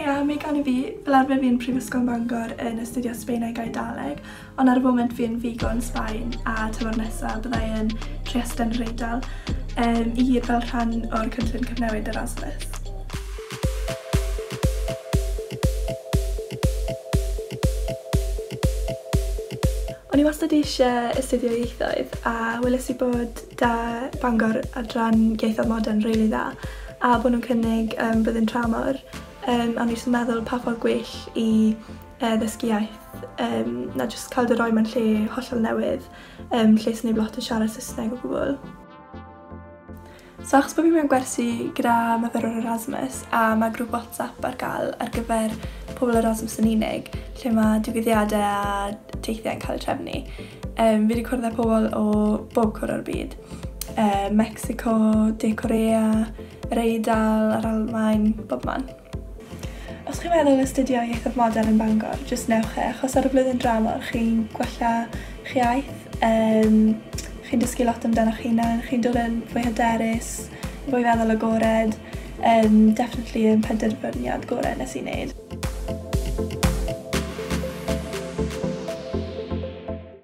mi gan I fi, fel arfer fi'n Prifysgol Bangor yn astudio Sbaeneg a Eidaleg, ond ar y foment fi'n figo yn Sbaen a tymor nesaf byddai yn Triestyn yr Eidal I hyd fel rhan o'r cynllun cyfnewid Erasmus. O'n I wastad eisiau astudio ieithoedd a welais I bod da Bangor adran ieithoedd modern rili dda a bod nhw'n cynnig blwyddyn tramor. O'n I jyst yn meddwl pa ffordd gwell I ddysgu iaith na jyst cael dy roi mewn lle hollol newydd lle sy'n neud lot o siarad Saesneg o gwbl. So achos bod fi mewn gwersi gyda myfyrwyr Erasmus a mae grŵp WhatsApp ar gael ar gyfer pobl Erasmus yn unig lle mae digwyddiadau a teithiau yn cael eu trefnu. Fi wedi cwrdd â pobl o bob cwr o'r byd. Mexico, De Corea, yr Eidal, yr Almaen, bob man. Os chi'n meddwl astudio ieithoedd modern yn Bangor, jyst newch achos ar y blwyddyn dramor chi'n gwella chi iaith, chi'n dysgu lot amdano'ch hunan, chi'n dod yn fwy hyderus, fwy feddwl agored, definitely yn penderfyniad gorau nes I wneud.